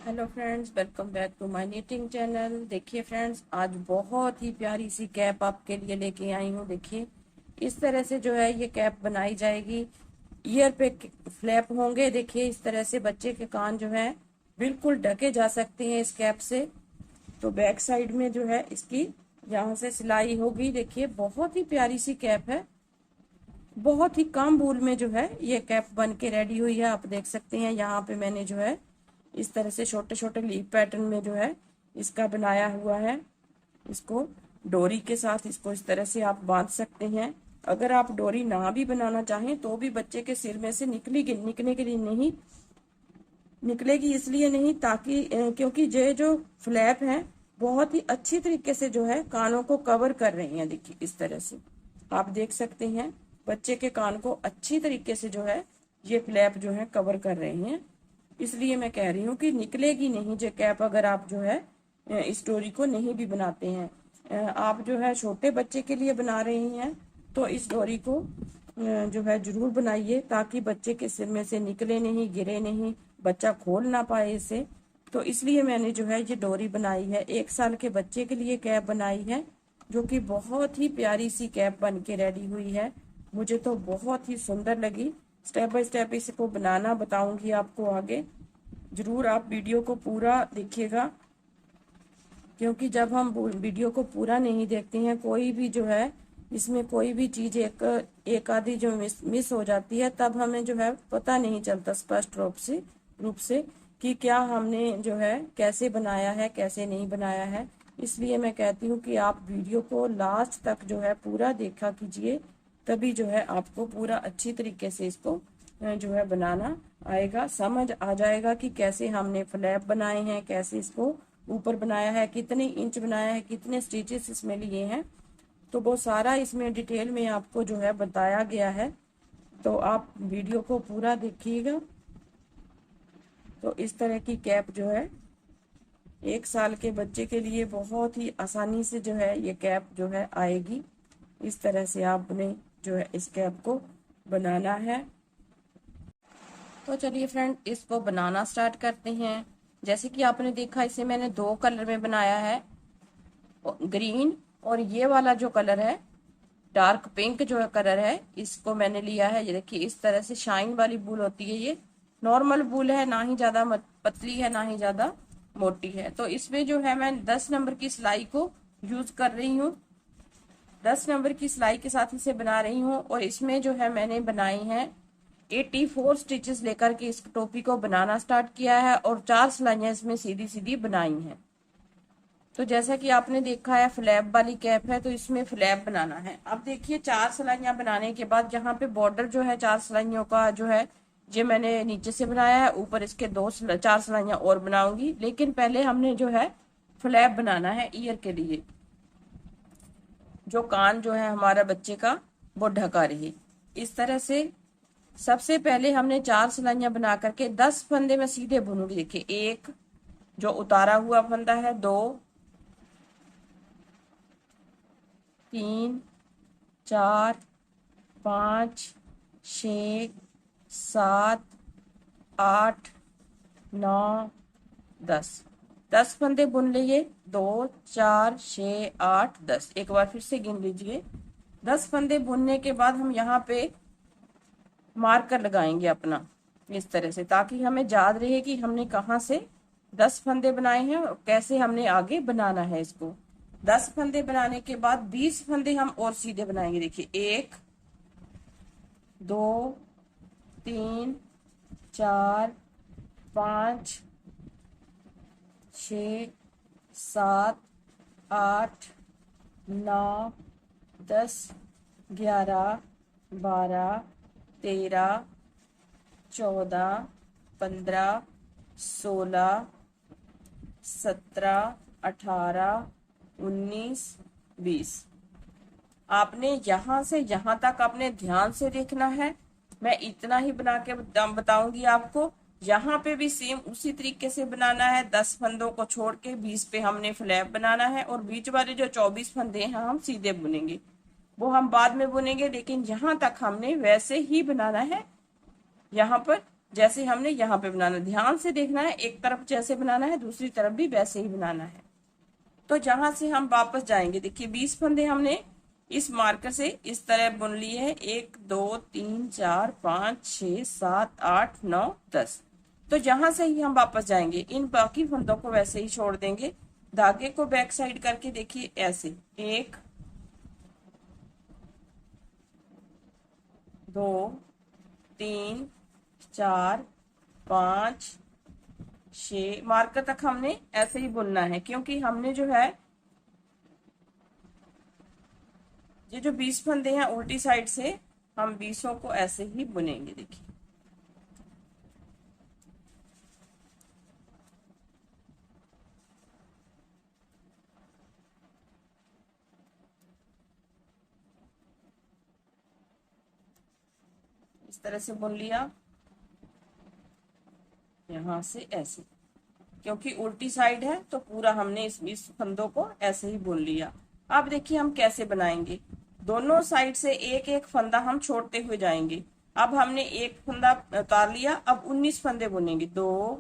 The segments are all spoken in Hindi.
Hello friends, welcome back to my knitting channel. देखिए फ्रेंड्स, आज बहुत ही प्यारी सी कैप आपके लिए लेके आई हूँ। देखिए इस तरह से जो है ये कैप बनाई जाएगी। ईयर पे फ्लैप होंगे। देखिए इस तरह से बच्चे के कान जो है बिल्कुल ढके जा सकते हैं इस कैप से। तो बैक साइड में जो है इसकी यहाँ से सिलाई होगी। देखिए बहुत ही प्यारी सी कैप है। बहुत ही कम वूल में जो है ये कैप बन के रेडी हुई है। आप देख सकते हैं यहाँ पे मैंने जो है इस तरह से छोटे छोटे लीफ पैटर्न में जो है इसका बनाया हुआ है। इसको डोरी के साथ इसको इस तरह से आप बांध सकते हैं। अगर आप डोरी ना भी बनाना चाहें तो भी बच्चे के सिर में से निकलने के लिए नहीं निकलेगी, इसलिए नहीं ताकि क्योंकि ये जो फ्लैप है बहुत ही अच्छी तरीके से जो है कानों को कवर कर रही हैं। देखिए इस तरह से आप देख सकते हैं बच्चे के कान को अच्छी तरीके से जो है ये फ्लैप जो है कवर कर रहे हैं। इसलिए मैं कह रही हूँ कि निकलेगी नहीं ये कैप अगर आप जो है इस डोरी को नहीं भी बनाते हैं। आप जो है छोटे बच्चे के लिए बना रही हैं तो इस डोरी को जो है जरूर बनाइए ताकि बच्चे के सिर में से निकले नहीं, गिरे नहीं, बच्चा खोल ना पाए इसे। तो इसलिए मैंने जो है ये डोरी बनाई है। 1 साल के बच्चे के लिए कैप बनाई है जो कि बहुत ही प्यारी सी कैप बन के रेडी हुई है। मुझे तो बहुत ही सुंदर लगी। स्टेप बाय स्टेप इसको बनाना बताऊंगी आपको आगे। जरूर आप वीडियो को पूरा देखिएगा, क्योंकि जब हम वीडियो को पूरा नहीं देखते हैं कोई भी जो है इसमें कोई भी चीज एक आधी जो मिस हो जाती है तब हमें जो है पता नहीं चलता स्पष्ट रूप से कि क्या हमने जो है कैसे बनाया है कैसे नहीं बनाया है। इसलिए मैं कहती हूँ कि आप वीडियो को लास्ट तक जो है पूरा देखा कीजिए, तभी जो है आपको पूरा अच्छी तरीके से इसको जो है बनाना आएगा। समझ आ जाएगा कि कैसे हमने फ्लैप बनाए हैं, कैसे इसको ऊपर बनाया है, कितने इंच बनाया है, कितने स्टिचेस इसमें लिए हैं। तो वो सारा इसमें डिटेल में आपको जो है बताया गया है। तो आप वीडियो को पूरा देखिएगा। तो इस तरह की कैप जो है 1 साल के बच्चे के लिए बहुत ही आसानी से जो है ये कैप जो है आएगी। इस तरह से आपने जो है इस कैप को बनाना है। तो चलिए फ्रेंड, इसको बनाना स्टार्ट करते हैं। जैसे कि आपने देखा इसे मैंने 2 कलर में बनाया है, ग्रीन और ये वाला जो कलर है डार्क पिंक जो कलर है इसको मैंने लिया है। ये देखिए इस तरह से शाइन वाली बूल होती है। ये नॉर्मल बूल है, ना ही ज्यादा पतली है ना ही ज्यादा मोटी है। तो इसमें जो है मैं 10 नंबर की सिलाई को यूज कर रही हूँ। 10 नंबर की सिलाई के साथ इसे बना रही हूँ और इसमें जो है मैंने बनाई है 84 स्टिचेस लेकर के इस टोपी को बनाना स्टार्ट किया है और 4 सिलाइयां इसमें सीधी सीधी बनाई हैं। तो जैसा कि आपने देखा है फ्लैप वाली कैप है तो इसमें फ्लैप बनाना है। अब देखिए 4 सिलाइयां बनाने के बाद यहाँ पे बॉर्डर जो है 4 सिलाइयों का जो है ये मैंने नीचे से बनाया है, ऊपर इसके 4 सिलाइयां और बनाऊंगी। लेकिन पहले हमने जो है फ्लैप बनाना है ईयर के लिए, जो कान जो है हमारा बच्चे का वो ढका रहे। इस तरह से सबसे पहले हमने 4 सिलाइयां बना करके 10 फंदे में सीधे बुनूंगी। देखिए एक जो उतारा हुआ फंदा है, 2, 3, 4, 5, 6, 7, 8, 9, 10। 10 फंदे बुन लिए। 2, 4, 6, 8, 10। एक बार फिर से गिन लीजिए। 10 फंदे बुनने के बाद हम यहाँ पे मार्कर लगाएंगे अपना इस तरह से, ताकि हमें याद रहे कि हमने कहाँ से 10 फंदे बनाए हैं और कैसे हमने आगे बनाना है इसको। 10 फंदे बनाने के बाद 20 फंदे हम और सीधे बनाएंगे। देखिए 1, 2, 3, 4, 5, 6, 7, 8, 9, 10, 11, 12, 13, 14, 15, 16, 17, 18, 19, 20। आपने यहां से यहां तक अपने ध्यान से देखना है। मैं इतना ही बना के बताऊंगी आपको। यहाँ पे भी सेम उसी तरीके से बनाना है। 10 फंदों को छोड़ के 20 पे हमने फ्लैप बनाना है और बीच वाले जो 24 फंदे हैं हम सीधे बुनेंगे, वो हम बाद में बुनेंगे। लेकिन यहाँ तक हमने वैसे ही बनाना है। यहाँ पर जैसे हमने यहाँ पे बनाना, ध्यान से देखना है, एक तरफ जैसे बनाना है दूसरी तरफ भी वैसे ही बनाना है। तो जहां से हम वापस जाएंगे, देखिए 20 फंदे हमने इस मार्कर से इस तरह बुन लिए हैं, 1 2 3 4 5 6 7 8 9 10। तो जहां से ही हम वापस जाएंगे, इन बाकी फंदों को वैसे ही छोड़ देंगे। धागे को बैक साइड करके देखिए ऐसे, 1 2 3 4 5 6 मार्कर तक हमने ऐसे ही बुनना है, क्योंकि हमने जो है ये जो 20 फंदे हैं उल्टी साइड से हम 20 को ऐसे ही बुनेंगे। देखिए इस तरह से बुन लिया, यहां से ऐसे, क्योंकि उल्टी साइड है तो पूरा हमने इस 20 फंदों को ऐसे ही बुन लिया। अब देखिए हम कैसे बनाएंगे, दोनों साइड से एक एक फंदा हम छोड़ते हुए जाएंगे। अब हमने एक फंदा उतार लिया, अब 19 फंदे बुनेंगे, 2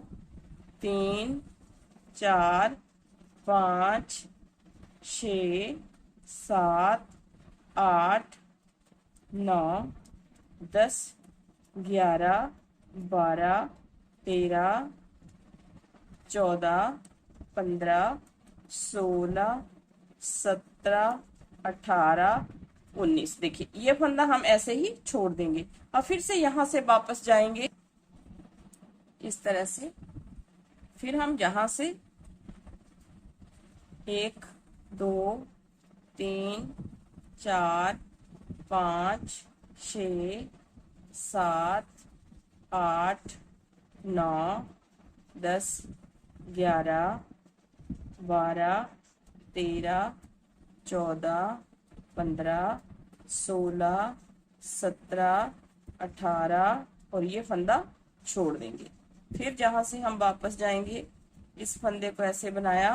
3 4 5 6 7 8 9 10 11 12 13 14 15 16 17 18 19। देखिए ये फंदा हम ऐसे ही छोड़ देंगे। अब फिर से यहां से वापस जाएंगे इस तरह से, फिर हम यहां से 1 2 3 4 5 6 7 8 9 10 11 12 13 14 15 16 17 18 और ये फंदा छोड़ देंगे। फिर जहां से हम वापस जाएंगे, इस फंदे को ऐसे बनाया,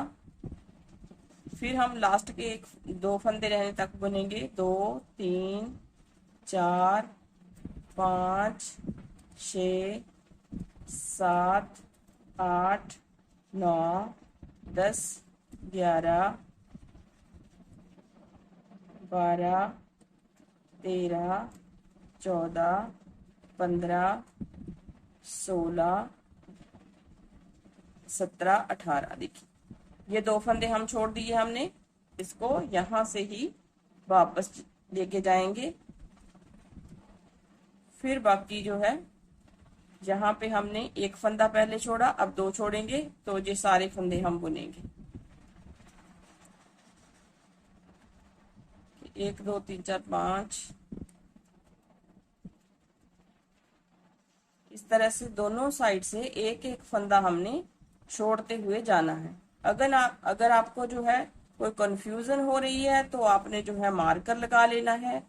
फिर हम लास्ट के एक 2 फंदे रहने तक बुनेंगे, 2 3 4 5 6 7 8 9 10 11 12 13 14 15 16 17 18। देखिए ये 2 फंदे हम छोड़ दिए हमने, इसको यहां से ही वापस लेके जाएंगे। फिर बाकी जो है, जहां पे हमने एक फंदा पहले छोड़ा अब 2 छोड़ेंगे, तो ये सारे फंदे हम बुनेंगे, 1 2 3 4 5। इस तरह से दोनों साइड से एक एक फंदा हमने छोड़ते हुए जाना है। अगर आपको जो है कोई कंफ्यूजन हो रही है तो आपने जो है मार्कर लगा लेना है,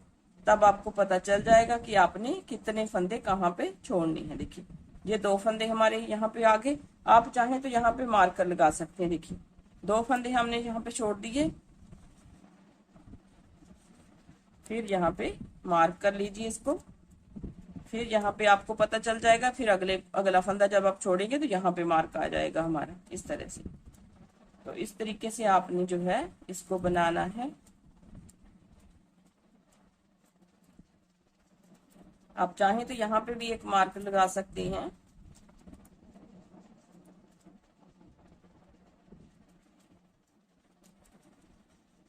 तब आपको पता चल जाएगा कि आपने कितने फंदे कहाँ पे छोड़ने हैं। देखिए ये 2 फंदे हमारे यहाँ पे आ गए, आप चाहें तो यहाँ पे मार्कर लगा सकते हैं। देखिए 2 फंदे हमने यहाँ पे छोड़ दिए, फिर यहाँ पे मार्क कर लीजिए इसको, फिर यहाँ पे आपको पता चल जाएगा, फिर अगला फंदा जब आप छोड़ेंगे तो यहाँ पे मार्क आ जाएगा हमारा इस तरह से। तो इस तरीके से आपने जो है इसको बनाना है। आप चाहें तो यहाँ पे भी एक मार्क लगा सकते हैं।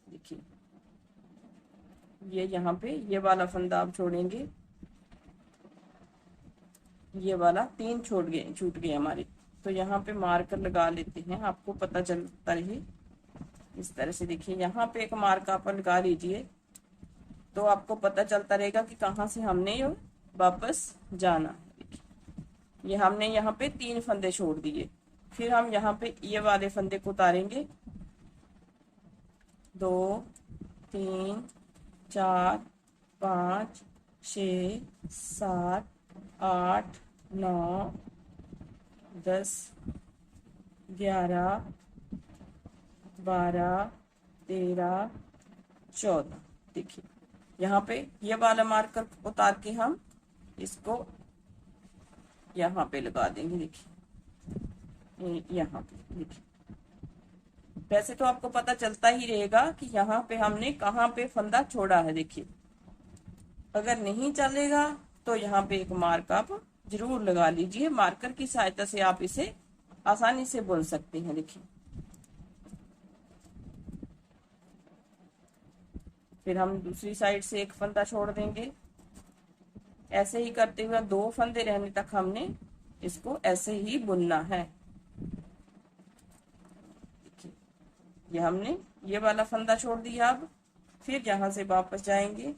देखिए ये यहाँ पे ये वाला फंदा आप छोड़ेंगे, ये वाला 3 छूट गए हमारे, तो यहाँ पे मार्कर लगा लेते हैं, आपको पता चलता रहे इस तरह से। देखिए यहाँ पे एक मार्क आप लगा लीजिए, तो आपको पता चलता रहेगा कि कहाँ से हमने वापस जाना है। ये हमने यहाँ पे 3 फंदे छोड़ दिए, फिर हम यहाँ पे ये वाले फंदे को उतारेंगे, 2 3 4 5 6 7 8 9 10 11 12 13 14। देखिए यहाँ पे ये वाला मार्कर उतार के हम इसको यहाँ पे लगा देंगे। देखिए यहाँ पे देखिए, वैसे तो आपको पता चलता ही रहेगा कि यहाँ पे हमने कहाँ पे फंदा छोड़ा है। देखिए अगर नहीं चलेगा तो यहाँ पे एक मार्क आप जरूर लगा लीजिए। मार्कर की सहायता से आप इसे आसानी से बुन सकते हैं। देखिए फिर हम दूसरी साइड से एक फंदा छोड़ देंगे। ऐसे ही करते हुए 2 फंदे रहने तक हमने इसको ऐसे ही बुनना है। देखिए ये हमने ये वाला फंदा छोड़ दिया। अब फिर यहाँ से वापस जाएंगे,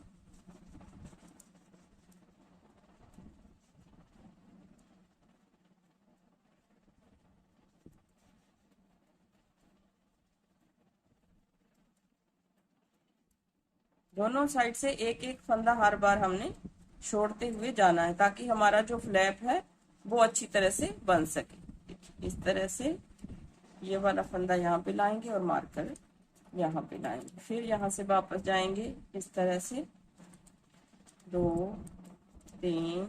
दोनों साइड से एक एक फंदा हर बार हमने छोड़ते हुए जाना है, ताकि हमारा जो फ्लैप है वो अच्छी तरह से बन सके। इस तरह से ये वाला फंदा यहाँ पे लाएंगे और मार्कर यहाँ पे लाएंगे। फिर यहाँ से वापस जाएंगे इस तरह से 2 3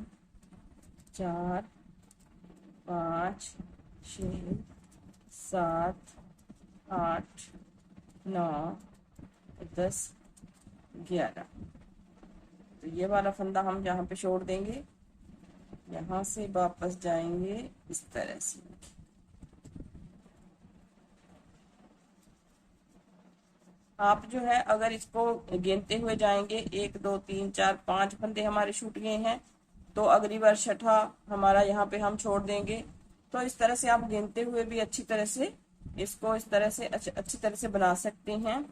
4 5 6 7 8 9 10 11। तो ये वाला फंदा हम यहाँ पे छोड़ देंगे, यहाँ से वापस जाएंगे इस तरह से। आप जो है अगर इसको गिनते हुए जाएंगे 1 2 3 4 5 फंदे हमारे छूट गए हैं, तो अगली बार छठा हमारा यहाँ पे हम छोड़ देंगे। तो इस तरह से आप गिनते हुए भी अच्छी तरह से इसको इस तरह से अच्छी तरह से बना सकते हैं।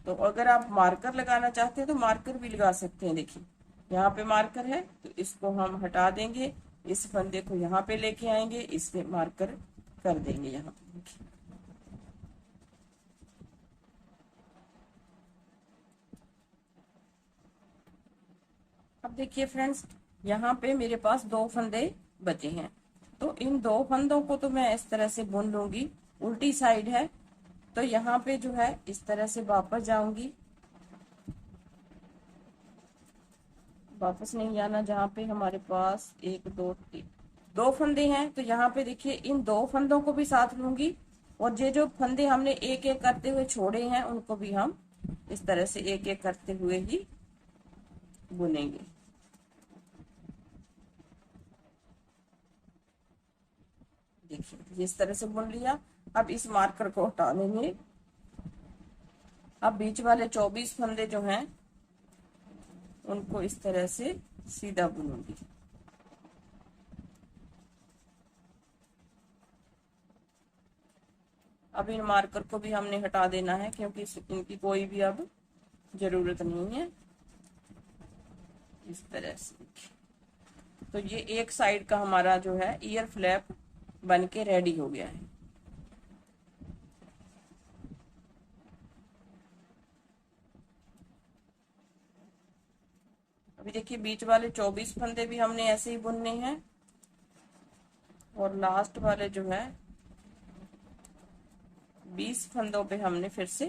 तो अगर आप मार्कर लगाना चाहते हैं तो मार्कर भी लगा सकते हैं। देखिए यहाँ पे मार्कर है तो इसको हम हटा देंगे, इस फंदे को यहाँ पे लेके आएंगे, इससे मार्कर कर देंगे यहाँ पे। देखिए अब देखिए फ्रेंड्स, यहाँ पे मेरे पास 2 फंदे बचे हैं, तो इन 2 फंदों को तो मैं इस तरह से बुन लूंगी। उल्टी साइड है तो यहाँ पे जो है इस तरह से वापस जाऊंगी, वापस नहीं जाना, जहाँ पे हमारे पास 1 2 3 2 फंदे हैं। तो यहाँ पे देखिए इन 2 फंदों को भी साथ लूंगी, और ये जो फंदे हमने एक एक करते हुए छोड़े हैं उनको भी हम इस तरह से एक एक करते हुए ही बुनेंगे। देखिए इस तरह से बुन लिया। अब इस मार्कर को हटा देंगे। अब बीच वाले 24 फंदे जो हैं उनको इस तरह से सीधा बुनूंगी। अब इन मार्कर को भी हमने हटा देना है, क्योंकि इनकी कोई भी अब जरूरत नहीं है। इस तरह से तो ये एक साइड का हमारा जो है ईयर फ्लैप बन के रेडी हो गया है। अभी देखिए बीच वाले 24 फंदे भी हमने ऐसे ही बुनने हैं, और लास्ट वाले जो है 20 फंदों पे हमने फिर से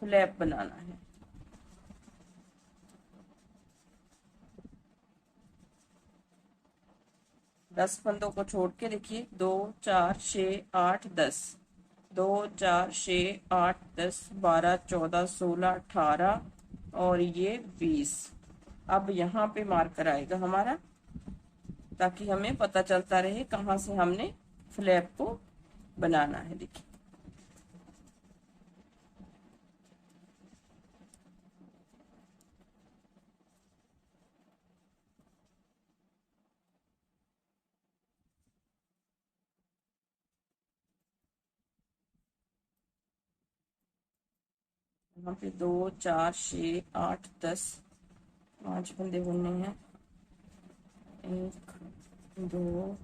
फ्लैप बनाना है। दस फंदों को छोड़ के देखिए 2 4 6 8 10, 2 4 6 8 10 12 14 16 18 और ये 20। अब यहाँ पे मार्कर आएगा हमारा, ताकि हमें पता चलता रहे कहाँ से हमने फ्लैप को बनाना है। देखिए यहाँ पे 2 4 6 8 10 5 फंदे बुनने हैं। 1 2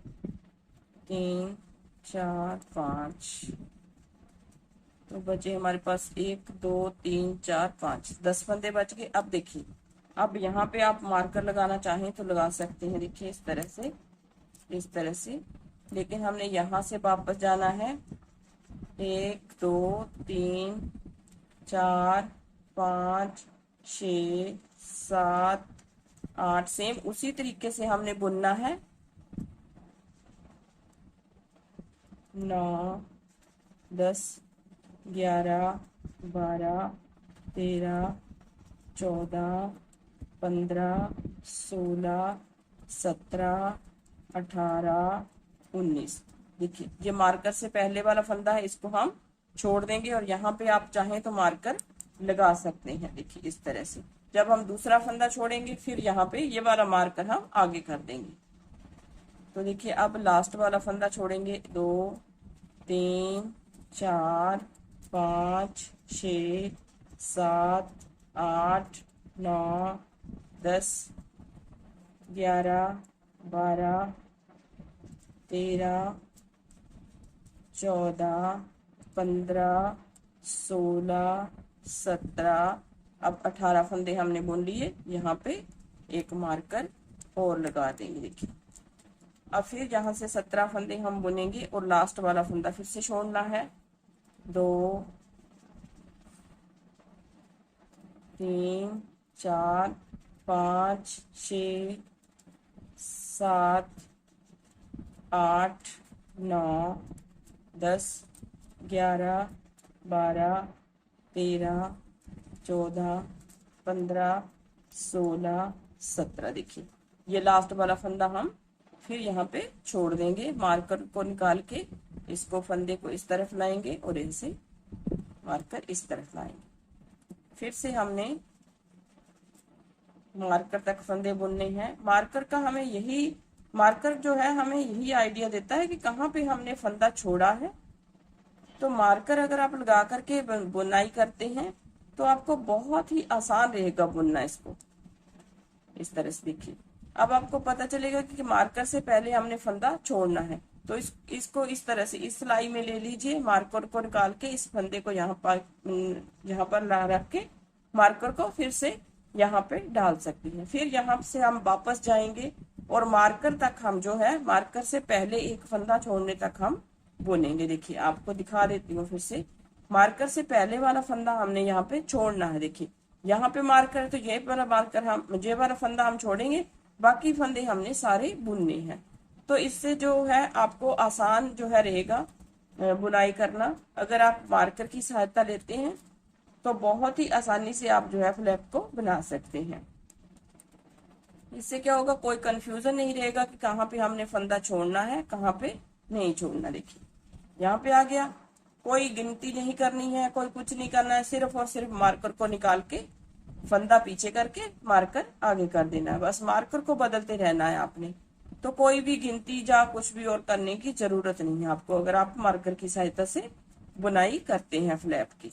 3 4 5, तो बचे हमारे पास 1 2 3 4 5, 10 फंदे बच गए। अब देखिए, अब यहाँ पे आप मार्कर लगाना चाहें तो लगा सकते हैं। देखिए इस तरह से, इस तरह से, लेकिन हमने यहाँ से वापस जाना है। 1 2 3 4 5 6 7 8, सेम उसी तरीके से हमने बुनना है। 9, 10, 11, 12, 13, 14, 15, 16, 17, 18, 19। देखिए ये मार्कर से पहले वाला फंदा है, इसको हम छोड़ देंगे और यहाँ पे आप चाहें तो मार्कर लगा सकते हैं। देखिए इस तरह से जब हम दूसरा फंदा छोड़ेंगे फिर यहाँ पे ये वाला मार्कर हम आगे कर देंगे। तो देखिए अब लास्ट वाला फंदा छोड़ेंगे, 2, 3, 4, 5, 6, 7, 8, 9, 10, 11, 12, 13, 14, 15, 16, 17, अब 18 फंदे हमने बुन लिए। यहाँ पे एक मार्कर और लगा देंगे। देखिए अब फिर यहाँ से 17 फंदे हम बुनेंगे और लास्ट वाला फंदा फिर से छोड़ना है। 2, 3, 4, 5, 6, 7, 8, 9, 10, 11, 12, 13, 14, 15, 16, 17। देखिए ये लास्ट वाला फंदा हम फिर यहाँ पे छोड़ देंगे। मार्कर को निकाल के इसको फंदे को इस तरफ लाएंगे और इनसे मार्कर इस तरफ लाएंगे। फिर से हमने मार्कर तक फंदे बुनने हैं। मार्कर का हमें यही मार्कर जो है हमें यही आइडिया देता है कि कहाँ पे हमने फंदा छोड़ा है। तो मार्कर अगर आप लगा करके बुनाई करते हैं तो आपको बहुत ही आसान रहेगा बुनना इसको। इस तरह से देखिए अब आपको पता चलेगा कि मार्कर से पहले हमने फंदा छोड़ना है। तो इसको इस तरह से इस सिलाई में ले लीजिए, मार्कर को निकाल के इस फंदे को यहाँ पर ला रख के मार्कर को फिर से यहाँ पे डाल सकती हैं। फिर यहाँ से हम वापस जाएंगे और मार्कर तक हम जो है मार्कर से पहले एक फंदा छोड़ने तक हम बुनेंगे। देखिए आपको दिखा देती हूँ फिर से। मार्कर से पहले वाला फंदा हमने यहाँ पे छोड़ना है। देखिए यहाँ पे मार्कर है तो ये वाला मार्कर हम ये वाला फंदा हम छोड़ेंगे, बाकी फंदे हमने सारे बुनने हैं। तो इससे जो है आपको आसान जो है रहेगा बुनाई करना। अगर आप मार्कर की सहायता लेते हैं तो बहुत ही आसानी से आप जो है फ्लैप को बना सकते हैं। इससे क्या होगा, कोई कंफ्यूजन नहीं रहेगा कि कहाँ पे हमने फंदा छोड़ना है कहाँ पे नहीं छोड़ना। देखिए यहाँ पे आ गया, कोई गिनती नहीं करनी है, कोई कुछ नहीं करना है, सिर्फ और सिर्फ मार्कर को निकाल के फंदा पीछे करके मार्कर आगे कर देना है। बस मार्कर को बदलते रहना है आपने। तो कोई भी गिनती या कुछ भी और करने की जरूरत नहीं है आपको, अगर आप मार्कर की सहायता से बुनाई करते हैं फ्लैप की।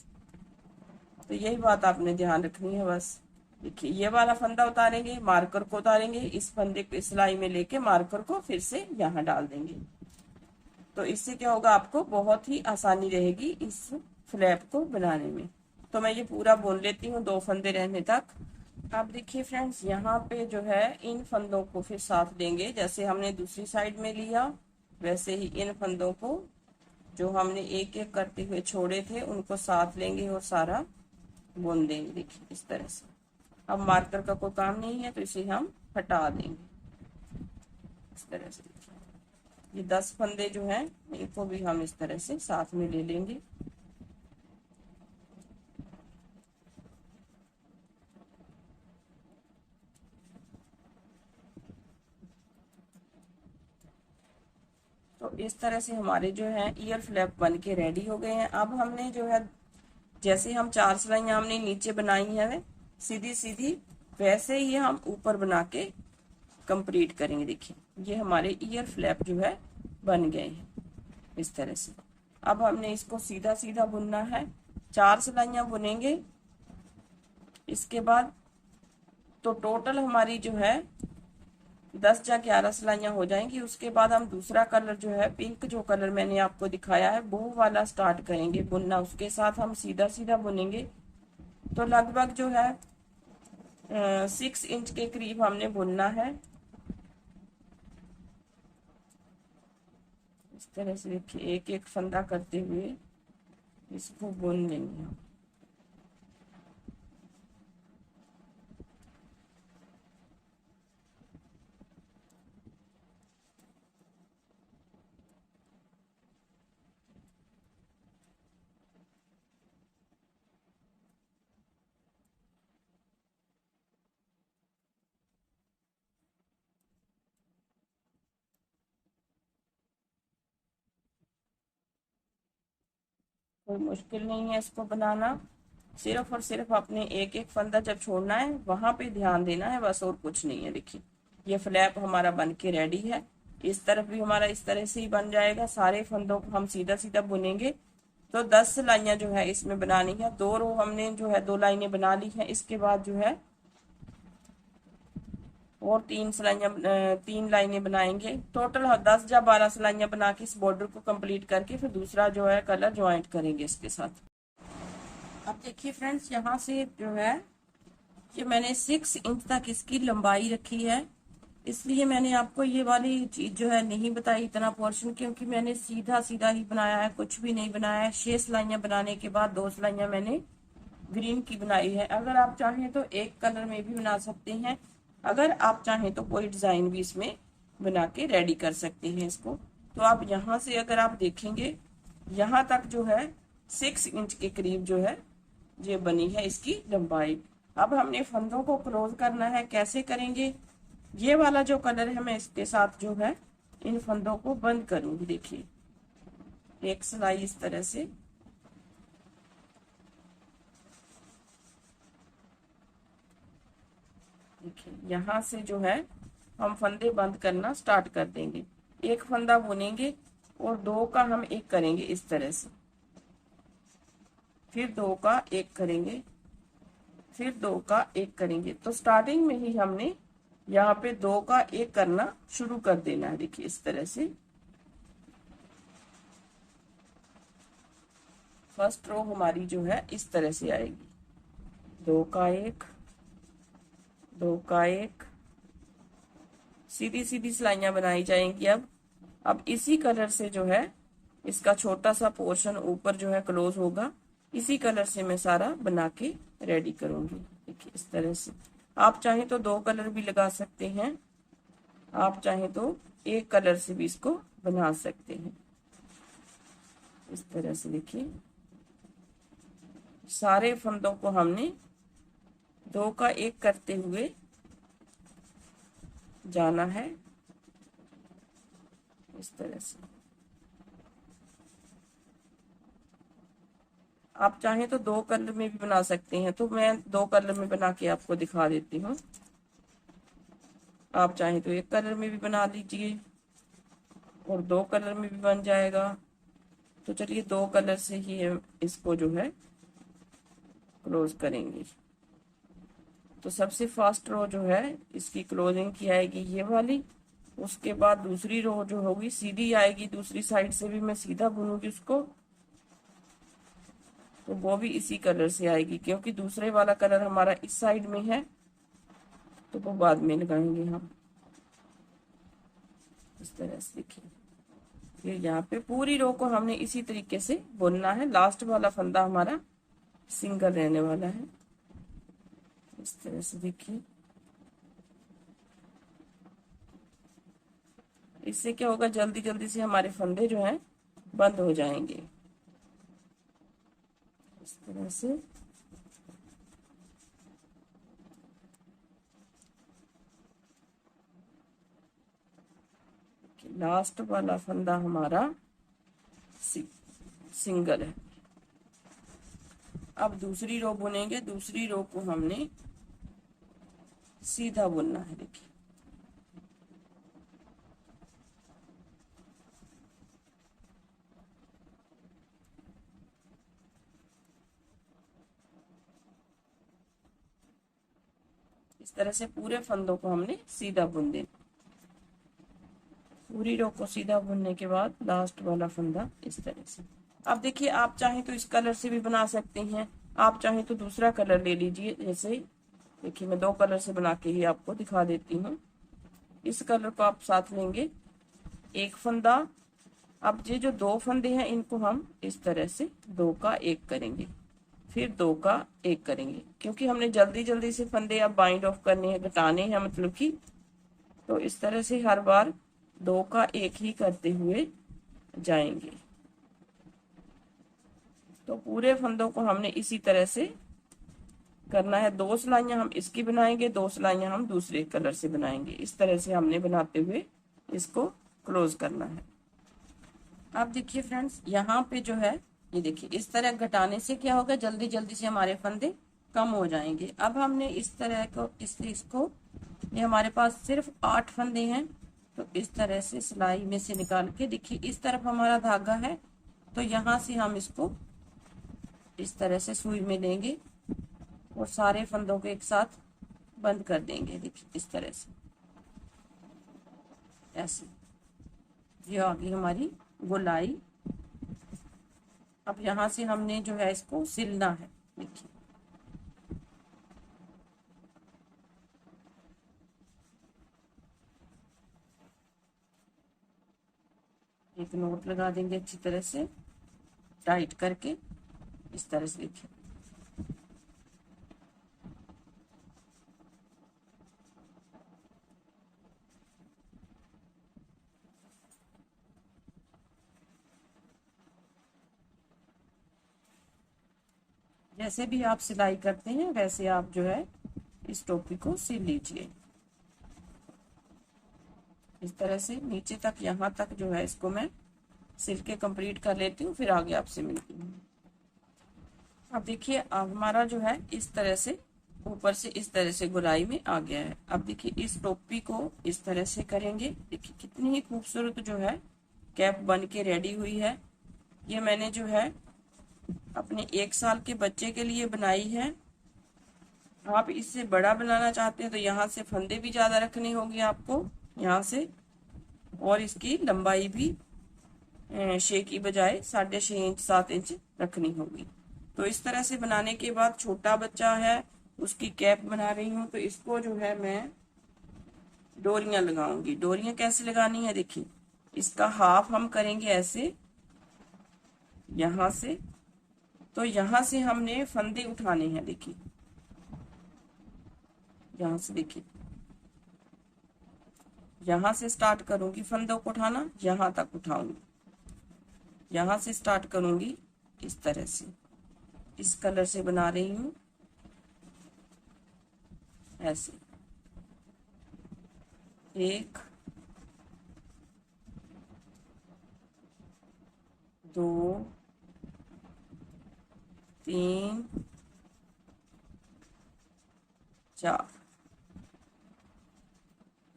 तो यही बात आपने ध्यान रखनी है बस। देखिए ये वाला फंदा उतारेंगे, मार्कर को उतारेंगे, इस फंदे को सिलाई में लेके मार्कर को फिर से यहाँ डाल देंगे। तो इससे क्या होगा, आपको बहुत ही आसानी रहेगी इस फ्लैप को बनाने में। तो मैं ये पूरा बुन लेती हूँ 2 फंदे रहने तक। अब देखिए फ्रेंड्स यहाँ पे जो है इन फंदों को फिर साथ देंगे, जैसे हमने दूसरी साइड में लिया वैसे ही इन फंदों को जो हमने एक एक करते हुए छोड़े थे उनको साथ लेंगे और सारा बुन देंगे। देखिए इस तरह से। अब मार्कर का कोई काम नहीं है तो इसे हम हटा देंगे इस तरह से। देखिए ये 10 फंदे जो हैं इनको भी हम इस तरह से साथ में ले लेंगे। तो इस तरह से हमारे जो है ईयर फ्लैप बन के रेडी हो गए हैं। अब हमने जो है जैसे हम 4 सिलाइयां हमने नीचे बनाई है सीधी सीधी, वैसे ही हम ऊपर बना के कंप्लीट करेंगे। देखिए ये हमारे ईयर फ्लैप जो है बन गए हैं इस तरह से। अब हमने इसको सीधा सीधा बुनना है, 4 सिलाइयां बुनेंगे इसके बाद। तो टोटल हमारी जो है 10 या 11 सिलाइयां हो जाएंगी। उसके बाद हम दूसरा कलर जो है पिंक, जो कलर मैंने आपको दिखाया है वो वाला स्टार्ट करेंगे बुनना। उसके साथ हम सीधा सीधा बुनेंगे। तो लगभग जो है 6 इंच के करीब हमने बुनना है इस तरह से। देखिए एक एक फंदा करते हुए इसको बुन लेंगे हम। कोई मुश्किल नहीं है इसको बनाना। सिर्फ और सिर्फ आपने एक एक फंदा जब छोड़ना है वहां पे ध्यान देना है, बस और कुछ नहीं है। देखिए ये फ्लैप हमारा बन के रेडी है। इस तरफ भी हमारा इस तरह से ही बन जाएगा। सारे फंदों को हम सीधा सीधा बुनेंगे। तो 10 सिलाइयां जो है इसमें बनानी है। 2 रो हमने जो है 2 लाइनें बना ली है। इसके बाद जो है और 3 लाइनें बनाएंगे। टोटल 10 या 12 सिलाइयां बना के इस बॉर्डर को कंप्लीट करके फिर दूसरा जो है कलर ज्वाइंट करेंगे इसके साथ। अब देखिए फ्रेंड्स, यहाँ से जो है ये मैंने 6 इंच तक इसकी लंबाई रखी है। इसलिए मैंने आपको ये वाली चीज जो है नहीं बताई इतना पोर्शन, क्योंकि मैंने सीधा सीधा ही बनाया है, कुछ भी नहीं बनाया है। 6 सिलाइयां बनाने के बाद 2 सिलाइयां मैंने ग्रीन की बनाई है। अगर आप चाहें तो एक कलर में भी बना सकते हैं। अगर आप चाहें तो कोई डिजाइन भी इसमें बना के रेडी कर सकते हैं इसको। तो आप यहाँ से अगर आप देखेंगे यहाँ तक जो है 6 इंच के करीब जो है ये बनी है इसकी लंबाई। अब हमने फंदों को क्लोज करना है। कैसे करेंगे? ये वाला जो कलर है मैं इसके साथ जो है इन फंदों को बंद करूंगी। देखिए एक सिलाई इस तरह से, देखिए यहाँ से जो है हम फंदे बंद करना स्टार्ट कर देंगे। एक फंदा बुनेंगे और 2 का हम एक करेंगे इस तरह से, फिर 2 का एक करेंगे, फिर 2 का एक करेंगे। तो स्टार्टिंग में ही हमने यहाँ पे 2 का एक करना शुरू कर देना है। देखिए इस तरह से फर्स्ट रो हमारी जो है इस तरह से आएगी। 2 का एक, 2 का एक, सीधी सीधी सिलाइयां बनाई जाएंगी। अब इसी कलर से जो है इसका छोटा सा पोर्शन ऊपर जो है क्लोज होगा। इसी कलर से मैं सारा बना के रेडी करूंगी। देखिए इस तरह से आप चाहें तो 2 कलर भी लगा सकते हैं, आप चाहें तो एक कलर से भी इसको बना सकते हैं। इस तरह से देखिए सारे फंदों को हमने 2 का एक करते हुए जाना है इस तरह से। आप चाहें तो 2 कलर में भी बना सकते हैं, तो मैं 2 कलर में बना के आपको दिखा देती हूँ। आप चाहें तो 1 कलर में भी बना लीजिए और 2 कलर में भी बन जाएगा। तो चलिए 2 कलर से ही हम इसको जो है क्लोज करेंगे। तो सबसे फर्स्ट रो जो है इसकी क्लोजिंग की आएगी ये वाली। उसके बाद दूसरी रो जो होगी सीधी आएगी, दूसरी साइड से भी मैं सीधा बुनूंगी उसको, तो वो भी इसी कलर से आएगी। क्योंकि दूसरे वाला कलर हमारा इस साइड में है तो वो बाद में लगाएंगे हम। इस तरह से देखिए फिर यहाँ पे पूरी रो को हमने इसी तरीके से बुनना है। लास्ट वाला फंदा हमारा सिंगल रहने वाला है। इस तरह से देखिए, इससे क्या होगा जल्दी जल्दी से हमारे फंदे जो हैं बंद हो जाएंगे। इस तरह से लास्ट वाला फंदा हमारा सिंगल है। अब दूसरी रो बुनेंगे। दूसरी रो को हमने सीधा बुनना है। देखिए इस तरह से पूरे फंदों को हमने सीधा बुन देना। पूरी रो को सीधा बुनने के बाद लास्ट वाला फंदा इस तरह से। अब देखिए आप चाहें तो इस कलर से भी बना सकते हैं, आप चाहें तो दूसरा कलर ले लीजिए। जैसे देखिए मैं 2 कलर से बना के ही आपको दिखा देती हूँ। इस कलर को आप साथ लेंगे, एक फंदा। अब ये जो 2 फंदे हैं इनको हम इस तरह से 2 का एक करेंगे, फिर 2 का एक करेंगे। क्योंकि हमने जल्दी जल्दी से फंदे अब बाइंड ऑफ करने हैं, घटाने हैं मतलब कि, तो इस तरह से हर बार 2 का एक ही करते हुए जाएंगे। तो पूरे फंदों को हमने इसी तरह से करना है। 2 सिलाइयां हम इसकी बनाएंगे, 2 सिलाइयां हम दूसरे कलर से बनाएंगे। इस तरह से हमने बनाते हुए इसको क्लोज करना है। अब देखिए फ्रेंड्स यहाँ पे जो है ये देखिए इस तरह घटाने से क्या होगा, जल्दी जल्दी से हमारे फंदे कम हो जाएंगे। अब हमने इस तरह को इसको ये हमारे पास सिर्फ 8 फंदे हैं, तो इस तरह से सिलाई में से निकाल के देखिए इस तरफ हमारा धागा है, तो यहाँ से हम इसको इस तरह से सुई में लेंगे और सारे फंदों को एक साथ बंद कर देंगे। देखिए इस तरह से ऐसे, ये आ गई हमारी गोलाई। अब यहाँ से हमने जो है इसको सिलना है। देखिए एक नोट लगा देंगे अच्छी तरह से टाइट करके, इस तरह से। देखिए जैसे भी आप सिलाई करते हैं वैसे आप जो है इस टोपी को सिल लीजिए इस तरह से नीचे तक, यहाँ तक जो है इसको मैं सिल के कंप्लीट कर लेती हूँ, फिर आगे आपसे मिलती हूँ। अब देखिए अब हमारा जो है इस तरह से ऊपर से इस तरह से गोलाई में आ गया है। अब देखिए इस टोपी को इस तरह से करेंगे। देखिए कितनी ही खूबसूरत जो है कैप बन के रेडी हुई है। ये मैंने जो है अपने 1 साल के बच्चे के लिए बनाई है। आप इससे बड़ा बनाना चाहते हैं तो यहाँ से फंदे भी ज्यादा रखने होंगे आपको यहाँ से, और इसकी लंबाई भी 6 की बजाय 6.5 इंच 7 इंच रखनी होगी। तो इस तरह से बनाने के बाद छोटा बच्चा है उसकी कैप बना रही हूँ, तो इसको जो है मैं डोरियां लगाऊंगी। डोरियां कैसे लगानी है, देखिए इसका हाफ हम करेंगे ऐसे यहां से, तो यहां से हमने फंदे उठाने हैं। देखिए यहां से, देखिए यहां से स्टार्ट करूंगी फंदों को उठाना, यहां तक उठाऊंगी। यहां से स्टार्ट करूंगी इस तरह से, इस कलर से बना रही हूं ऐसे। 1 2 3 4,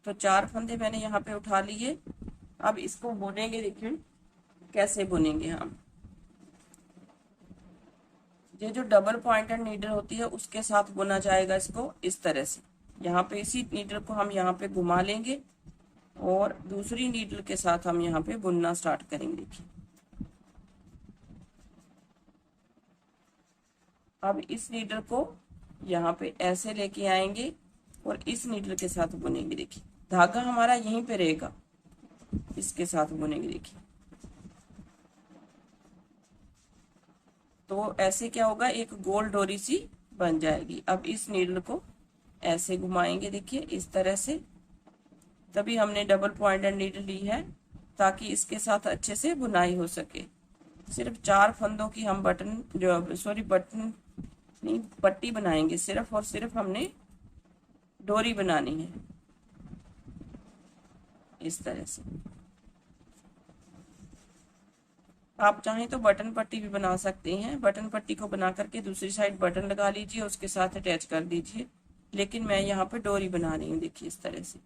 तो 4 फंदे मैंने यहाँ पे उठा लिए। अब इसको बुनेंगे। देखिए कैसे बुनेंगे हम। ये जो डबल पॉइंटेड नीडल होती है उसके साथ बुना जाएगा इसको इस तरह से। यहाँ पे इसी नीडल को हम यहाँ पे घुमा लेंगे और दूसरी नीडल के साथ हम यहाँ पे बुनना स्टार्ट करेंगे। देखिए अब इस नीडल को यहाँ पे ऐसे लेके आएंगे और इस नीडल के साथ बुनेंगे। देखिए धागा हमारा यहीं पे रहेगा, इसके साथ बुनेंगे। देखिए तो ऐसे क्या होगा, एक गोल डोरी सी बन जाएगी। अब इस नीडल को ऐसे घुमाएंगे। देखिए इस तरह से, तभी हमने डबल पॉइंटेड नीडल ली है ताकि इसके साथ अच्छे से बुनाई हो सके। सिर्फ 4 फंदों की हम बटन नहीं पट्टी बनाएंगे, सिर्फ और सिर्फ हमने डोरी बनानी है इस तरह से। आप चाहें तो बटन पट्टी भी बना सकते हैं। बटन पट्टी को बना करके दूसरी साइड बटन लगा लीजिए, उसके साथ अटैच कर दीजिए, लेकिन मैं यहाँ पे डोरी बना रही हूँ। देखिए इस तरह से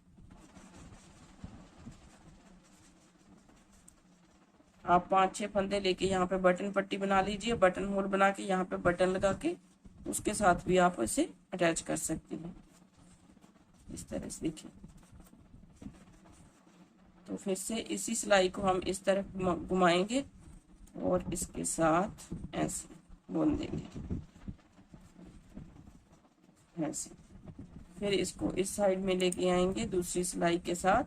आप 5-6 फंदे लेके यहाँ पे बटन पट्टी बना लीजिए, बटन होल बना के यहाँ पे बटन लगा के उसके साथ भी आप इसे अटैच कर सकते हैं इस तरह से। देखिए तो फिर से इसी सिलाई को हम इस तरफ घुमाएंगे और इसके साथ ऐसे बुन देंगे ऐसे। फिर इसको इस साइड में लेके आएंगे दूसरी सिलाई के साथ,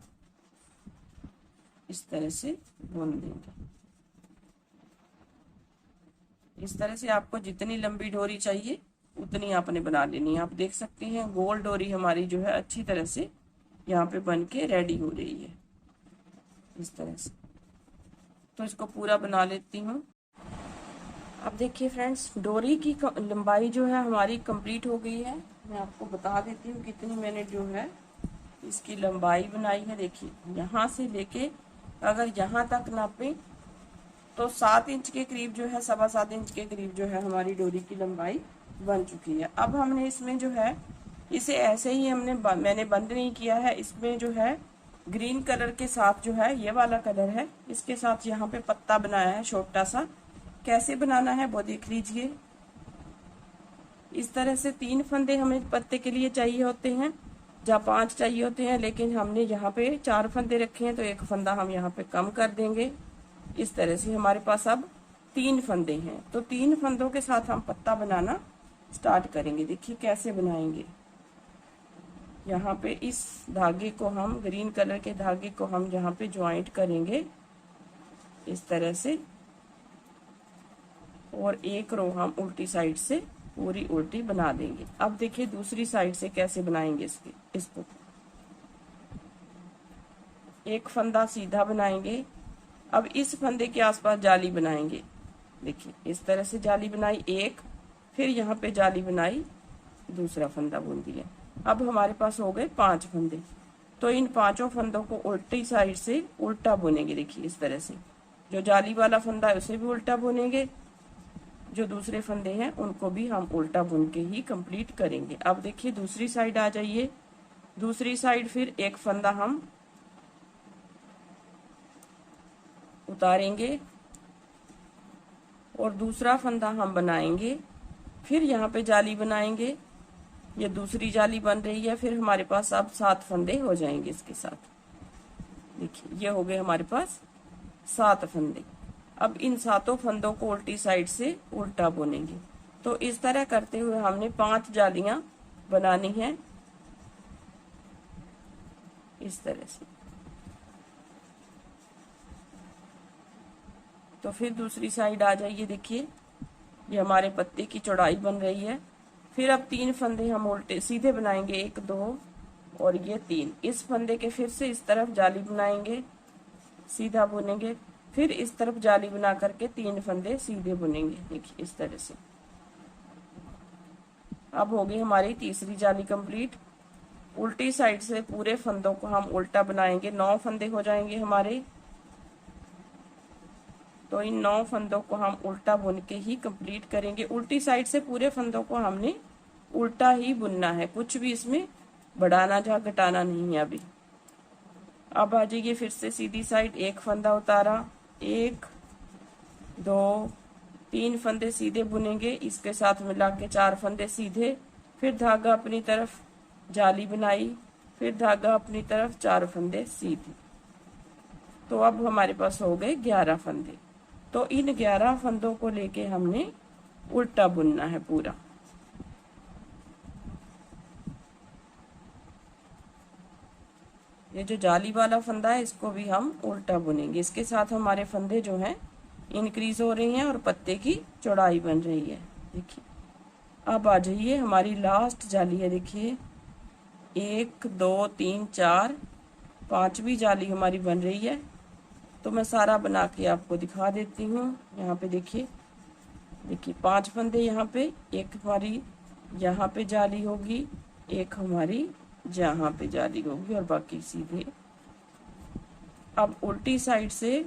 इस तरह से बुन देंगे। इस तरह से आपको जितनी लंबी डोरी चाहिए उतनी आपने बना लेनी है। आप देख सकते हैं गोल डोरी हमारी जो है अच्छी तरह से यहाँ पे बन के रेडी हो रही है इस तरह से। तो इसको पूरा बना लेती हूँ। अब देखिए फ्रेंड्स डोरी की लंबाई जो है हमारी कंप्लीट हो गई है। मैं आपको बता देती हूँ कितनी मैंने जो है इसकी लंबाई बनाई है। देखिए यहाँ से लेके अगर यहाँ तक नापे तो 7 इंच के करीब जो है, 7.25 इंच के करीब जो है हमारी डोरी की लंबाई बन चुकी है। अब हमने इसमें जो है इसे ऐसे ही मैंने बंद नहीं किया है, इसमें जो है ग्रीन कलर के साथ जो है ये वाला कलर है, इसके साथ यहाँ पे पत्ता बनाया है छोटा सा। कैसे बनाना है वो देख लीजिए। इस तरह से 3 फंदे हमें पत्ते के लिए चाहिए होते हैं, जहाँ 5 चाहिए होते हैं, लेकिन हमने यहाँ पे 4 फंदे रखे हैं तो एक फंदा हम यहाँ पे कम कर देंगे। इस तरह से हमारे पास अब 3 फंदे हैं, तो 3 फंदों के साथ हम पत्ता बनाना स्टार्ट करेंगे। देखिए कैसे बनाएंगे। यहाँ पे इस धागे को हम, ग्रीन कलर के धागे को हम यहाँ पे ज्वाइंट करेंगे इस तरह से, और एक रो हम उल्टी साइड से पूरी उल्टी बना देंगे। अब देखिए दूसरी साइड से कैसे बनाएंगे इसको। एक फंदा सीधा बनाएंगे। अब इस फंदे के आसपास जाली बनाएंगे। देखिए इस तरह से जाली बनाई एक, फिर यहाँ पे जाली बनाई, दूसरा फंदा बुन दिया। अब हमारे पास हो गए 5 फंदे। तो इन 5 फंदों को उल्टी साइड से उल्टा बुनेंगे। देखिए इस तरह से, जो जाली वाला फंदा है उसे भी उल्टा बुनेंगे, जो दूसरे फंदे हैं उनको भी हम उल्टा बुन के ही कंप्लीट करेंगे। अब देखिए दूसरी साइड आ जाइए। दूसरी साइड फिर एक फंदा हम उतारेंगे और दूसरा फंदा हम बनाएंगे, फिर यहाँ पे जाली बनाएंगे। ये दूसरी जाली बन रही है, फिर हमारे पास अब 7 फंदे हो जाएंगे इसके साथ। देखिए ये हो गए हमारे पास 7 फंदे। अब इन 7 फंदों को उल्टी साइड से उल्टा बुनेंगे। तो इस तरह करते हुए हमने 5 जालियां बनानी है इस तरह से। तो फिर दूसरी साइड आ जाइए। देखिए ये हमारे पत्ते की चौड़ाई बन रही है। फिर अब 3 फंदे हम उल्टे सीधे बनाएंगे, 1 2 और ये 3। इस फंदे के फिर से इस तरफ जाली बनाएंगे, सीधा बुनेंगे, फिर इस तरफ जाली बना करके 3 फंदे सीधे बुनेंगे। देखिए इस तरह से। अब हो गई हमारी तीसरी जाली कंप्लीट। उल्टी साइड से पूरे फंदों को हम उल्टा बनाएंगे, 9 फंदे हो जाएंगे हमारे। तो इन 9 फंदों को हम उल्टा बुन के ही कंप्लीट करेंगे। उल्टी साइड से पूरे फंदों को हमने उल्टा ही बुनना है, कुछ भी इसमें बढ़ाना या घटाना नहीं है अभी। अब आ जाइए फिर से सीधी साइड। एक फंदा उतारा, 1 2 3 फंदे सीधे बुनेंगे, इसके साथ मिला के 4 फंदे सीधे, फिर धागा अपनी तरफ, जाली बनाई, फिर धागा अपनी तरफ, 4 फंदे सीधे। तो अब हमारे पास हो गए 11 फंदे। तो इन 11 फंदों को लेके हमने उल्टा बुनना है पूरा। ये जो जाली वाला फंदा है इसको भी हम उल्टा बुनेंगे। इसके साथ हमारे फंदे जो हैं इंक्रीज हो रही हैं और पत्ते की चौड़ाई बन रही है। देखिए अब आ जाइए, हमारी लास्ट जाली है। देखिए 1 2 3 4 5वीं जाली हमारी बन रही है। तो मैं सारा बना के आपको दिखा देती हूँ। यहाँ पे देखिए, देखिए 5 फंदे यहाँ पे, एक हमारी यहाँ पे जाली होगी, एक हमारी जहाँ पे जाली होगी और बाकी सीधे। अब उल्टी साइड से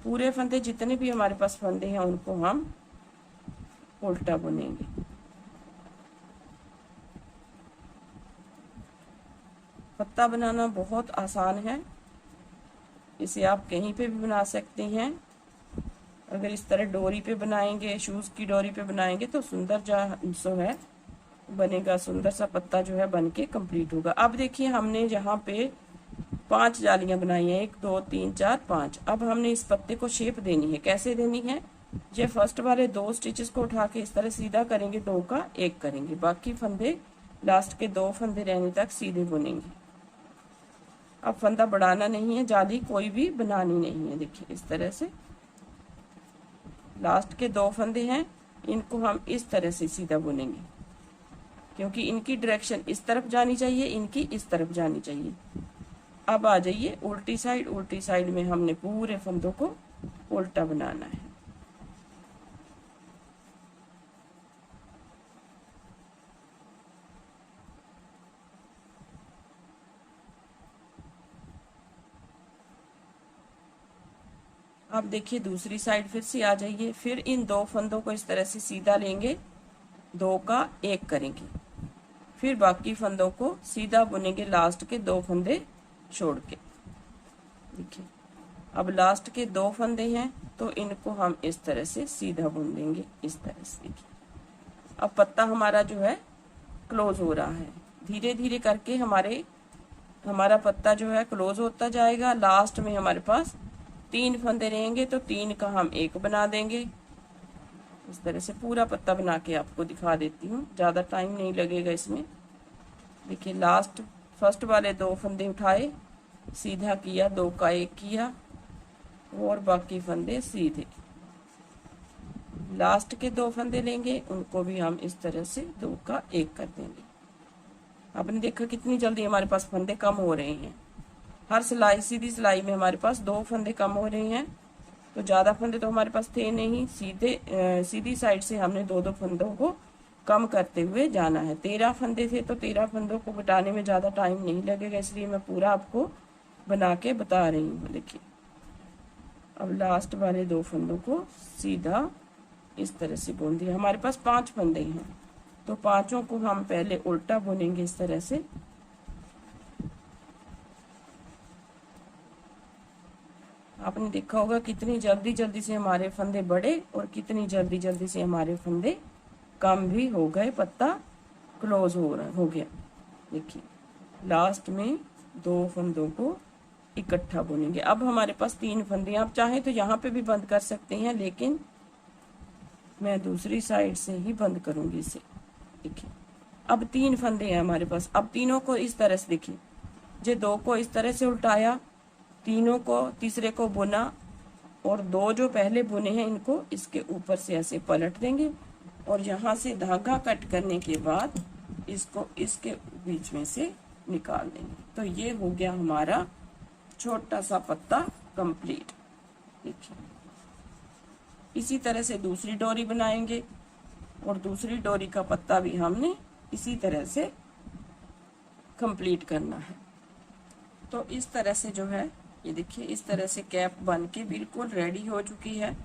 पूरे फंदे, जितने भी हमारे पास फंदे हैं उनको हम उल्टा बुनेंगे। पत्ता बनाना बहुत आसान है, इसे आप कहीं पे भी बना सकते हैं। अगर इस तरह डोरी पे बनाएंगे, शूज की डोरी पे बनाएंगे तो सुंदर जो है बनेगा, सुंदर सा पत्ता जो है बन के कंप्लीट होगा। अब देखिए हमने यहाँ पे 5 जालियां बनाई हैं, 1 2 3 4 5। अब हमने इस पत्ते को शेप देनी है। कैसे देनी है? ये फर्स्ट वाले 2 स्टिचेस को उठा के इस तरह सीधा करेंगे, 2 का 1 करेंगे, बाकी फंदे लास्ट के 2 फंदे रहने तक सीधे बुनेंगे। अब फंदा बढ़ाना नहीं है, जाली कोई भी बनानी नहीं है। देखिए इस तरह से लास्ट के 2 फंदे हैं, इनको हम इस तरह से सीधा बुनेंगे, क्योंकि इनकी डायरेक्शन इस तरफ जानी चाहिए, इनकी इस तरफ जानी चाहिए। अब आ जाइए उल्टी साइड। उल्टी साइड में हमने पूरे फंदों को उल्टा बनाना है। अब देखिए दूसरी साइड फिर से आ जाइए, फिर इन 2 फंदों को इस तरह से सीधा लेंगे, 2 का 1 करेंगे, फिर बाकी फंदों को सीधा बुनेंगे लास्ट के 2 फंदे छोड़ के। देखिए अब लास्ट के 2 फंदे हैं तो इनको हम इस तरह से सीधा बुन देंगे, इस तरह से। देखिए अब पत्ता हमारा जो है क्लोज हो रहा है, धीरे धीरे करके हमारा पत्ता जो है क्लोज होता जाएगा। लास्ट में हमारे पास 3 फंदे रहेंगे तो 3 का हम 1 बना देंगे। इस तरह से पूरा पत्ता बना के आपको दिखा देती हूँ, ज़्यादा टाइम नहीं लगेगा इसमें। देखिए लास्ट फर्स्ट वाले 2 फंदे उठाए, सीधा किया, 2 का 1 किया और बाकी फंदे सीधे। लास्ट के 2 फंदे लेंगे, उनको भी हम इस तरह से 2 का 1 कर देंगे। आपने देखा कितनी जल्दी हमारे पास फंदे कम हो रहे हैं। हर सिलाई सीधी सिलाई में हमारे पास 2 फंदे कम हो रहे हैं, तो ज़्यादा फंदे तो हमारे पास थे नहीं, सीधी साइड से हमने 2-2 फंदों को कम करते हुए जाना है। 13 फंदे थे तो 13 फंदों को घटाने में ज़्यादा टाइम नहीं लगेगा, इसलिए मैं पूरा आपको बना के बता रही हूँ। देखिए अब लास्ट वाले 2 फंदों को सीधा इस तरह से बुन दिया। हमारे पास 5 फंदे हैं तो 5 को हम पहले उल्टा बुनेंगे इस तरह से। आपने देखा होगा कितनी जल्दी जल्दी से हमारे फंदे बढ़े और कितनी जल्दी जल्दी से हमारे फंदे कम भी हो गए, पत्ता क्लोज हो गया। देखिए लास्ट में 2 फंदों को इकट्ठा बुनेंगे। अब हमारे पास 3 फंदे, आप चाहें तो यहाँ पे भी बंद कर सकते हैं, लेकिन मैं दूसरी साइड से ही बंद करूंगी इसे। देखिए अब 3 फंदे हैं हमारे पास। अब तीनों को इस तरह से, देखिए जो 2 को इस तरह से उल्टाया, तीनों को तीसरे को बुना और 2 जो पहले बुने हैं इनको इसके ऊपर से ऐसे पलट देंगे और यहाँ से धागा कट करने के बाद इसको इसके बीच में से निकाल देंगे। तो ये हो गया हमारा छोटा सा पत्ता कंप्लीट। देखिए इसी तरह से दूसरी डोरी बनाएंगे और दूसरी डोरी का पत्ता भी हमने इसी तरह से कंप्लीट करना है। तो इस तरह से जो है ये देखिए, इस तरह से कैप बन के बिल्कुल रेडी हो चुकी है।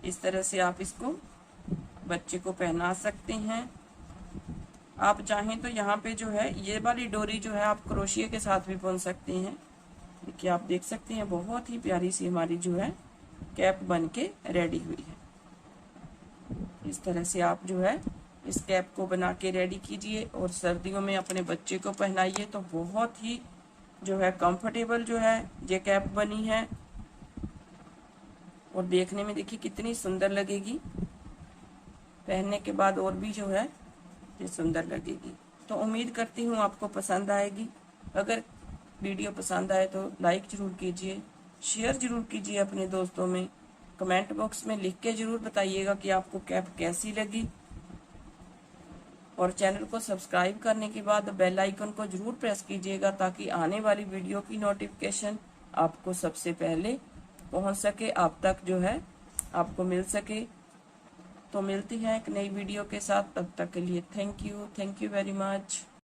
इस तरह से आप इसको बच्चे को पहना सकते हैं। आप चाहें तो यहाँ पे जो है ये वाली डोरी जो है आप क्रोशिया के साथ भी बुन सकते हैं। देखिए आप देख सकते हैं बहुत ही प्यारी सी हमारी जो है कैप बन के रेडी हुई है। इस तरह से आप जो है इस कैप को बना के रेडी कीजिए और सर्दियों में अपने बच्चे को पहनाइए तो बहुत ही जो है कंफर्टेबल जो है ये कैप बनी है और देखने में देखिए कितनी सुंदर लगेगी। पहनने के बाद और भी जो है ये सुंदर लगेगी। तो उम्मीद करती हूँ आपको पसंद आएगी। अगर वीडियो पसंद आए तो लाइक जरूर कीजिए, शेयर जरूर कीजिए अपने दोस्तों में। कमेंट बॉक्स में लिख के जरूर बताइएगा कि आपको कैप कैसी लगी और चैनल को सब्सक्राइब करने के बाद बेल आइकन को जरूर प्रेस कीजिएगा ताकि आने वाली वीडियो की नोटिफिकेशन आपको सबसे पहले पहुंच सके, आप तक जो है आपको मिल सके। तो मिलती है एक नई वीडियो के साथ, तब तक के लिए थैंक यू वेरी मच।